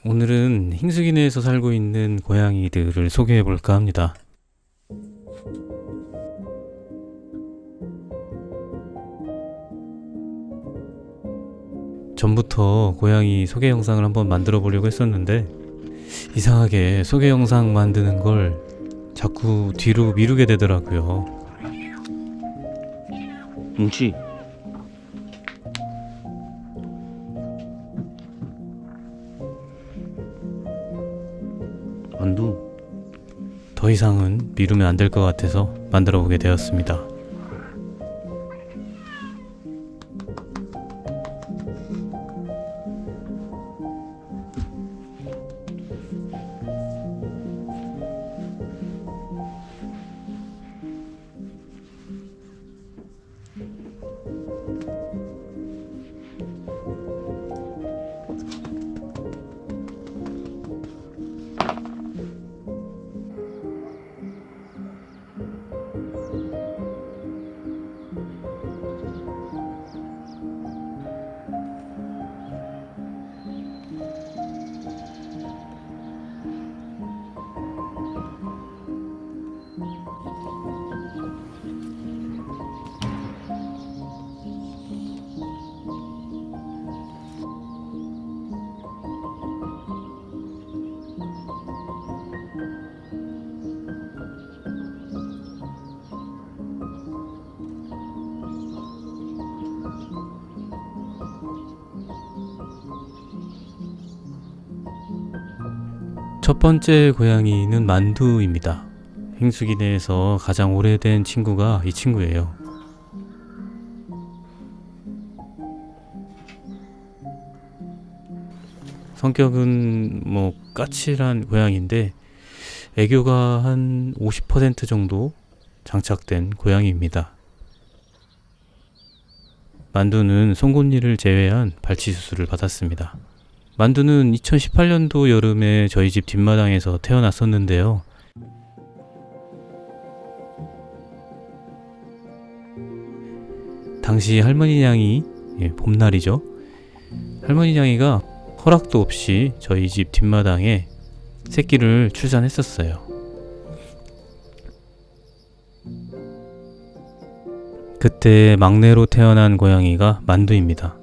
오늘은 흰수기내에서 살고 있는 고양이들을 소개해 볼까 합니다. 전부터 고양이 소개 영상을 한번 만들어 보려고 했었는데 이상하게 소개 영상 만드는 걸 자꾸 뒤로 미루게 되더라고요. 뭉치. 만두. 더 이상은 미루면 안 될 것 같아서 만들어 보게 되었습니다. 첫 번째 고양이는 만두입니다. 흰수기 내에서 가장 오래된 친구가 이 친구예요. 성격은 까칠한 고양이인데 애교가 한 50% 정도 장착된 고양이입니다. 만두는 송곳니를 제외한 발치 수술을 받았습니다. 만두는 2018년도 여름에 저희 집 뒷마당에서 태어났었는데요. 당시 할머니 냥이, 봄날이죠. 할머니 냥이가 허락도 없이 저희 집 뒷마당에 새끼를 출산했었어요. 그때 막내로 태어난 고양이가 만두입니다.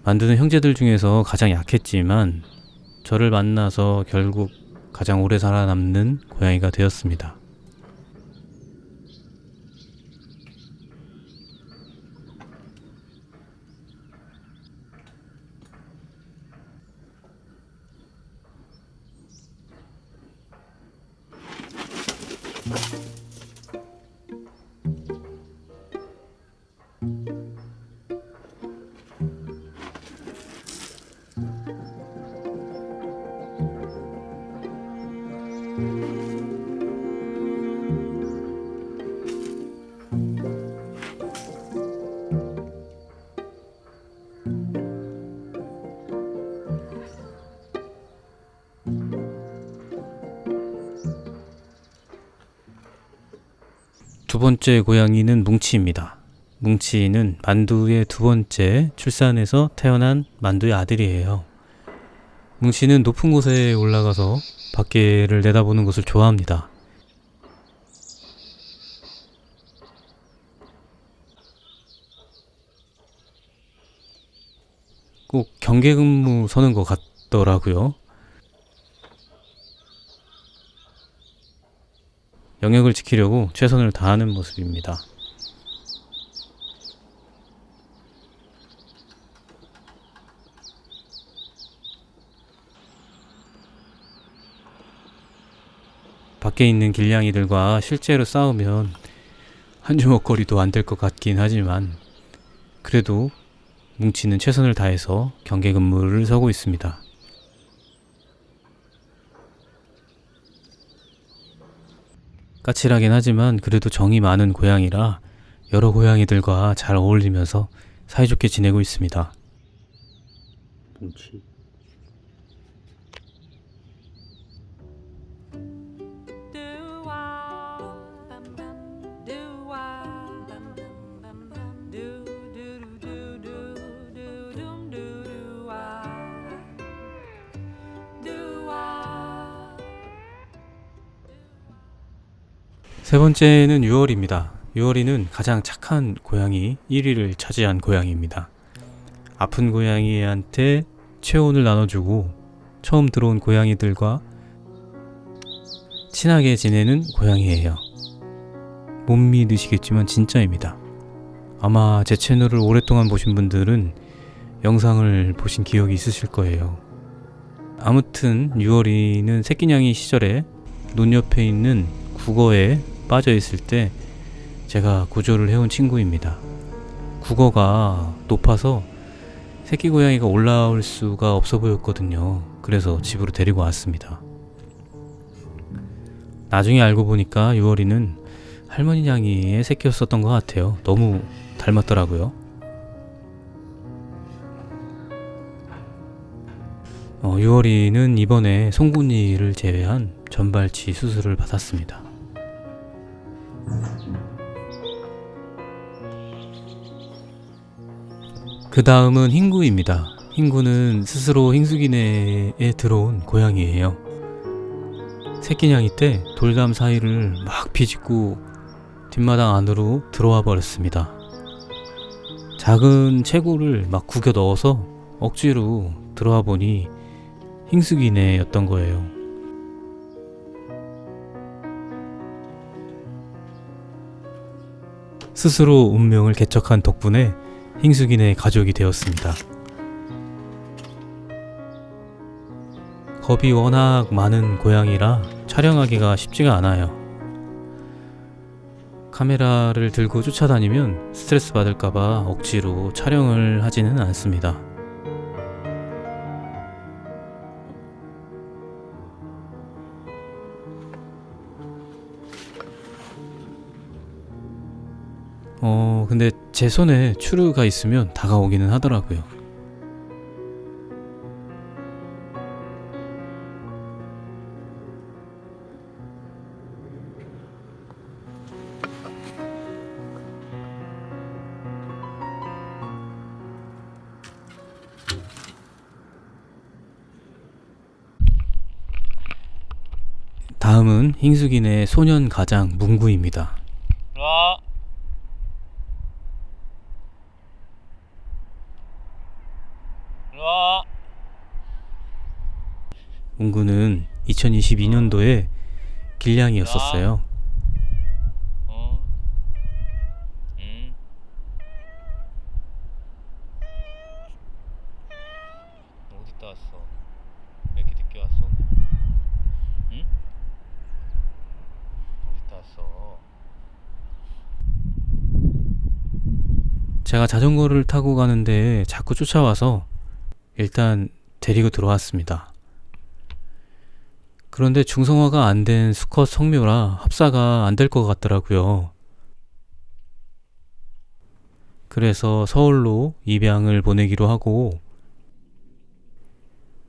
만두는 형제들 중에서 가장 약했지만 저를 만나서 결국 가장 오래 살아남는 고양이가 되었습니다. 두 번째 고양이는 뭉치입니다. 뭉치는 만두의 두 번째 출산에서 태어난 만두의 아들이에요. 뭉치는 높은 곳에 올라가서 밖에를 내다보는 것을 좋아합니다. 꼭 경계근무 서는 것 같더라고요. 영역을 지키려고 최선을 다하는 모습입니다. 밖에 있는 길냥이들과 실제로 싸우면 한 주먹거리도 안 될 것 같긴 하지만 그래도 뭉치는 최선을 다해서 경계 근무를 서고 있습니다. 까칠하긴 하지만 그래도 정이 많은 고양이라 여러 고양이들과 잘 어울리면서 사이좋게 지내고 있습니다. 뭉치. 세 번째는 유월입니다. 유월이는 가장 착한 고양이 1위를 차지한 고양이입니다. 아픈 고양이한테 체온을 나눠주고 처음 들어온 고양이들과 친하게 지내는 고양이예요. 못 믿으시겠지만 진짜입니다. 아마 제 채널을 오랫동안 보신 분들은 영상을 보신 기억이 있으실 거예요. 아무튼 유월이는 새끼냥이 시절에 눈 옆에 있는 국어에 빠져 있을 때 제가 구조를 해온 친구입니다. 국어가 높아서 새끼 고양이가 올라올 수가 없어 보였거든요. 그래서 집으로 데리고 왔습니다. 나중에 알고 보니까 유월이는 할머니 냥이의 새끼였었던 것 같아요. 너무 닮았더라고요. 유월이는 이번에 송곳니를 제외한 전발치 수술을 받았습니다. 그 다음은 흰구입니다. 흰구는 스스로 흰수기내에 들어온 고양이예요. 새끼냥이 때 돌담 사이를 막 비집고 뒷마당 안으로 들어와 버렸습니다. 작은 체구를 막 구겨 넣어서 억지로 들어와 보니 흰수기내였던 거예요. 스스로 운명을 개척한 덕분에 흰수기네 가족이 되었습니다. 겁이 워낙 많은 고양이라 촬영하기가 쉽지가 않아요. 카메라를 들고 쫓아다니면 스트레스 받을까봐 억지로 촬영을 하지는 않습니다. 근데 제 손에 추루가 있으면 다가오기는 하더라고요. 다음은 흰수기네 소년 가장 뭉구입니다. 일로와. 일로와. 뭉구는 2022년도에 길냥이였었어요. 어디다 왔어? 왜 이렇게 늦게 왔어? 응? 어디다 왔어? 제가 자전거를 타고 가는데 자꾸 쫓아와서 일단 데리고 들어왔습니다. 그런데 중성화가 안 된 수컷 성묘라 합사가 안 될 것 같더라고요. 그래서 서울로 입양을 보내기로 하고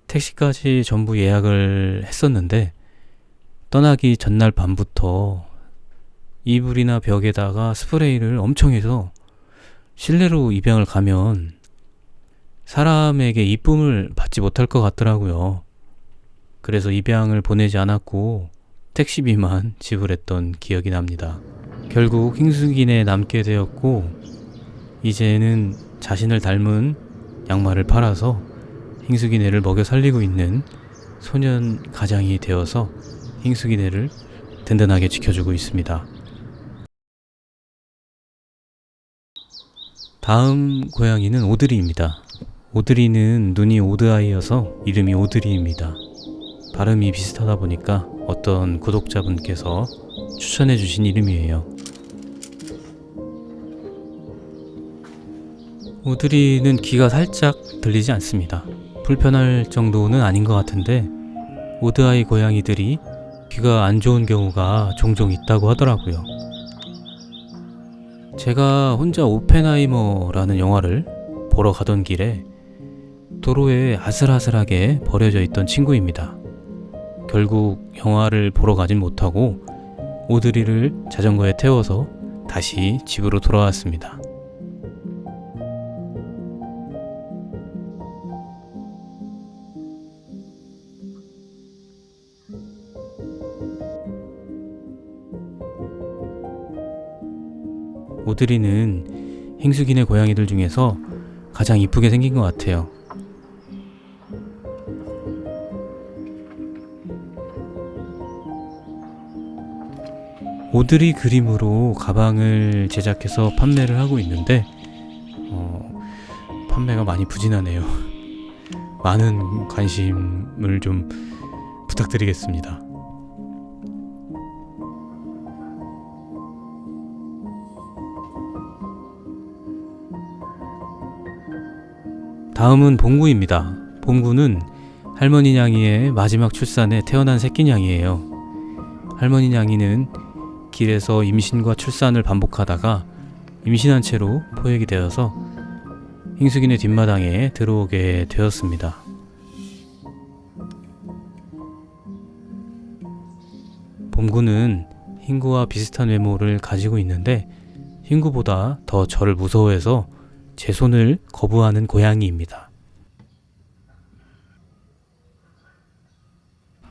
택시까지 전부 예약을 했었는데 떠나기 전날 밤부터 이불이나 벽에다가 스프레이를 엄청 해서 실내로 입양을 가면 사람에게 이쁨을 받지 못할 것 같더라고요. 그래서 입양을 보내지 않았고 택시비만 지불했던 기억이 납니다. 결국 흰수기내에 남게 되었고 이제는 자신을 닮은 양말을 팔아서 흰수기내를 먹여 살리고 있는 소년 가장이 되어서 흰수기내를 든든하게 지켜주고 있습니다. 다음 고양이는 오드리입니다. 오드리는 눈이 오드아이여서 이름이 오드리입니다. 발음이 비슷하다 보니까 어떤 구독자분께서 추천해 주신 이름이에요. 오드리는 귀가 살짝 들리지 않습니다. 불편할 정도는 아닌 것 같은데 오드아이 고양이들이 귀가 안 좋은 경우가 종종 있다고 하더라고요. 제가 혼자 오펜하이머라는 영화를 보러 가던 길에 도로에 아슬아슬하게 버려져 있던 친구입니다. 결국 영화를 보러 가진 못하고 오드리를 자전거에 태워서 다시 집으로 돌아왔습니다. 오드리는 행수기네 고양이들 중에서 가장 이쁘게 생긴 것 같아요. 오드리 그림으로 가방을 제작해서 판매를 하고 있는데 판매가 많이 부진하네요. 많은 관심을 좀 부탁드리겠습니다. 다음은 봉구입니다. 봉구는 할머니 냥이의 마지막 출산에 태어난 새끼 냥이에요. 할머니 냥이는 길에서 임신과 출산을 반복하다가 임신한 채로 포획이 되어서 흰수기네 뒷마당에 들어오게 되었습니다. 봉구는 흰구와 비슷한 외모를 가지고 있는데 흰구보다 더 저를 무서워해서 제 손을 거부하는 고양이입니다.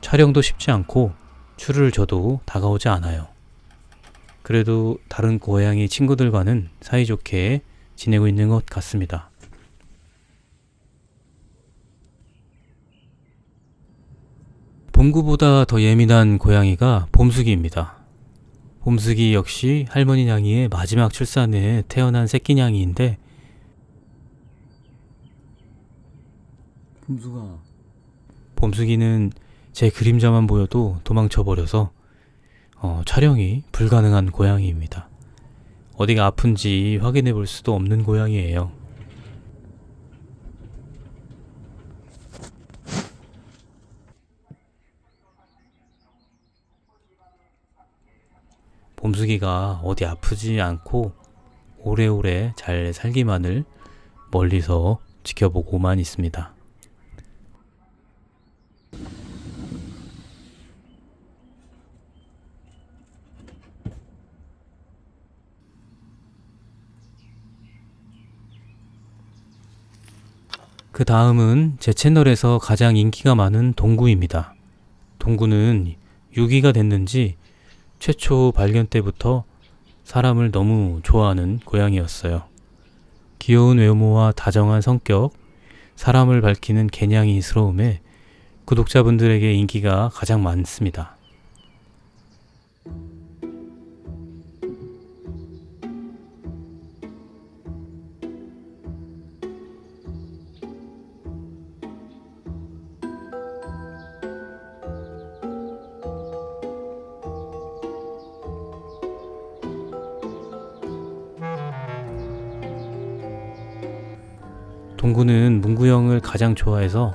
촬영도 쉽지 않고 추를 줘도 다가오지 않아요. 그래도 다른 고양이 친구들과는 사이좋게 지내고 있는 것 같습니다. 봉구보다 더 예민한 고양이가 봄숙이입니다. 봄숙이 역시 할머니 냥이의 마지막 출산에 태어난 새끼 냥이인데 봄숙이는 제 그림자만 보여도 도망쳐버려서 촬영이 불가능한 고양이입니다. 어디가 아픈지 확인해 볼 수도 없는 고양이에요. 봄숙이가 어디 아프지 않고 오래오래 잘 살기만을 멀리서 지켜보고만 있습니다. 그 다음은 제 채널에서 가장 인기가 많은 동구입니다. 동구는 유기가 됐는지 최초 발견 때부터 사람을 너무 좋아하는 고양이였어요. 귀여운 외모와 다정한 성격, 사람을 밝히는 개냥이스러움에 구독자분들에게 인기가 가장 많습니다. 동구는 문구형을 가장 좋아해서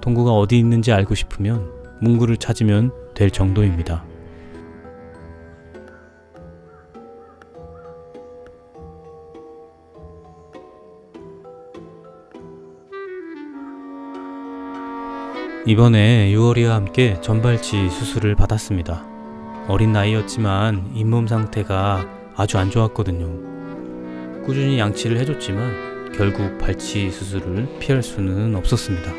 동구가 어디 있는지 알고 싶으면 문구를 찾으면 될 정도입니다. 이번에 유월이와 함께 전발치 수술을 받았습니다. 어린 나이였지만 잇몸 상태가 아주 안 좋았거든요. 꾸준히 양치를 해줬지만 결국 발치 수술을 피할 수는 없었습니다.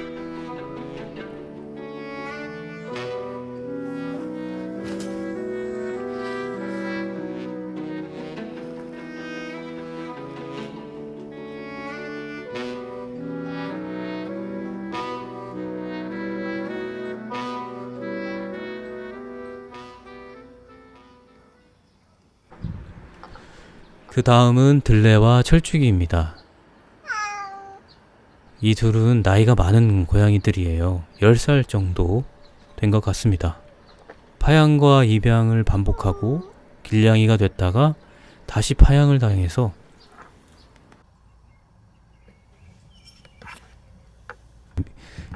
그 다음은 들레와 철쭉이입니다. 이 둘은 나이가 많은 고양이들이에요. 10살 정도 된 것 같습니다. 파양과 입양을 반복하고 길냥이가 됐다가 다시 파양을 당해서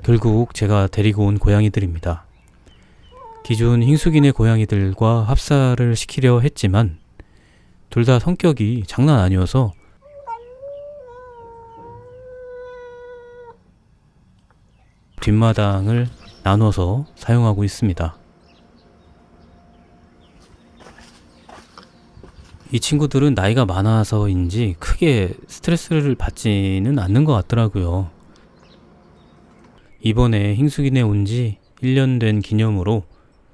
결국 제가 데리고 온 고양이들입니다. 기존 흰수기네 고양이들과 합사를 시키려 했지만 둘 다 성격이 장난 아니어서 뒷마당을 나눠서 사용하고 있습니다. 이 친구들은 나이가 많아서인지 크게 스트레스를 받지는 않는 것 같더라고요. 이번에 흰수기네 온 지 1년 된 기념으로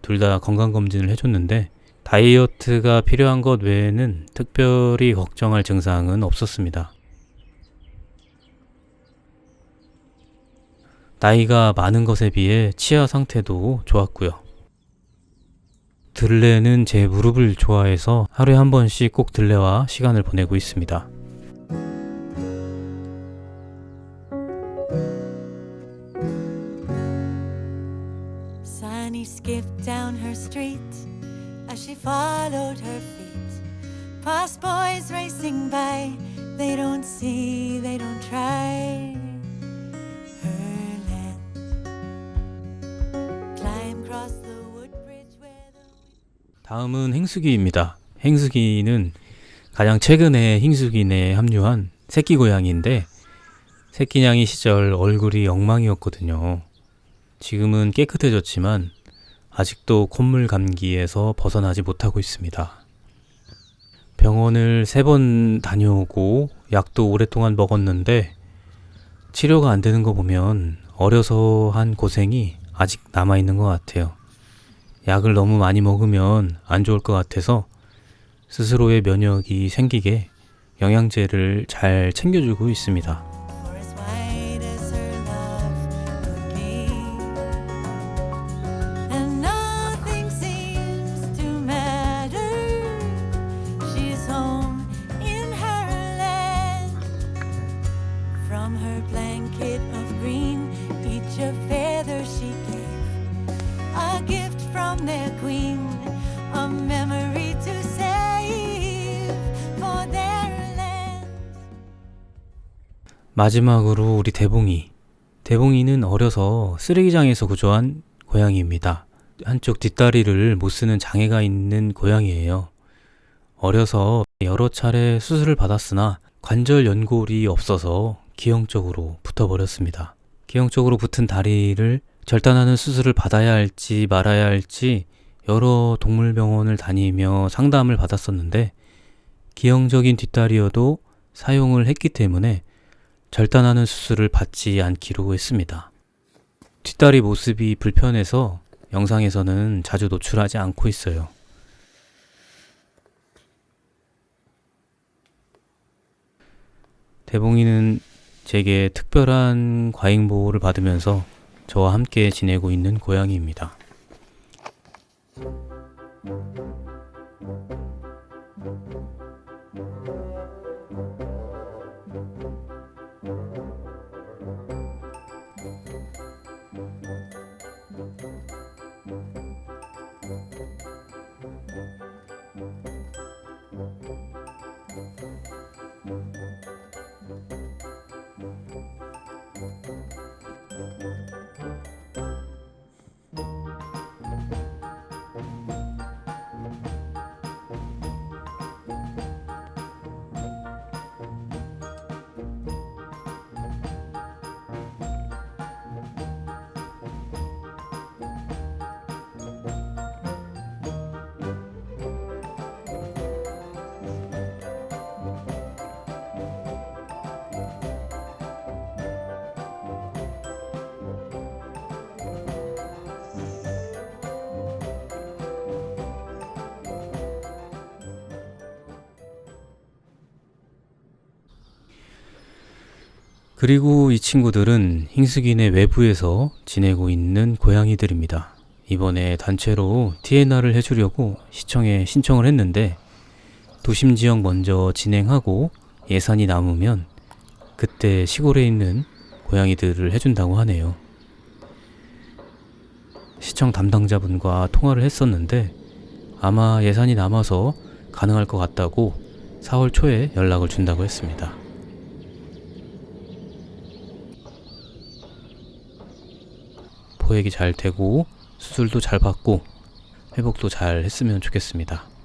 둘 다 건강검진을 해줬는데 다이어트가 필요한 것 외에는 특별히 걱정할 증상은 없었습니다. 나이가 많은 것에 비해 치아 상태도 좋았고요. 들레는 제 무릎을 좋아해서 하루에 한 번씩 꼭 들레와 시간을 보내고 있습니다. Sunny skipped down her street as she followed her feet. Past boys racing by, they don't see, they don't try her land. Climb across the wood bridge where the 다음은 행수기입니다. 행수기는 가장 최근에 흰수기네에 합류한 새끼 고양이인데 새끼냥이 시절 얼굴이 엉망이었거든요. 지금은 깨끗해졌지만 아직도 콧물 감기에서 벗어나지 못하고 있습니다. 병원을 3번 다녀오고 약도 오랫동안 먹었는데 치료가 안 되는 거 보면 어려서 한 고생이 아직 남아있는 것 같아요. 약을 너무 많이 먹으면 안 좋을 것 같아서 스스로의 면역이 생기게 영양제를 잘 챙겨주고 있습니다. for as wide as her love could be. And nothing seems to matter. She's home in her land. From her blanket of green, each a feather she gave. A gift from their queen, a memory to save for their land. 마지막으로 우리 대봉이. 대봉이는 어려서 쓰레기장에서 구조한 고양이입니다. 한쪽 뒷다리를 못 쓰는 장애가 있는 고양이예요. 어려서 여러 차례 수술을 받았으나 관절 연골이 없어서 기형적으로 붙어버렸습니다. 기형적으로 붙은 다리를 절단하는 수술을 받아야 할지 말아야 할지 여러 동물병원을 다니며 상담을 받았었는데 기형적인 뒷다리여도 사용을 했기 때문에 절단하는 수술을 받지 않기로 했습니다. 뒷다리 모습이 불편해서 영상에서는 자주 노출하지 않고 있어요. 대봉이는 제게 특별한 과잉 보호를 받으면서 저와 함께 지내고 있는 고양이입니다. 그리고 이 친구들은 흰수기네 외부에서 지내고 있는 고양이들입니다. 이번에 단체로 TNR을 해주려고 시청에 신청을 했는데 도심지역 먼저 진행하고 예산이 남으면 그때 시골에 있는 고양이들을 해준다고 하네요. 시청 담당자분과 통화를 했었는데 아마 예산이 남아서 가능할 것 같다고 4월 초에 연락을 준다고 했습니다. 포획이 잘 되고 수술도 잘 받고 회복도 잘 했으면 좋겠습니다.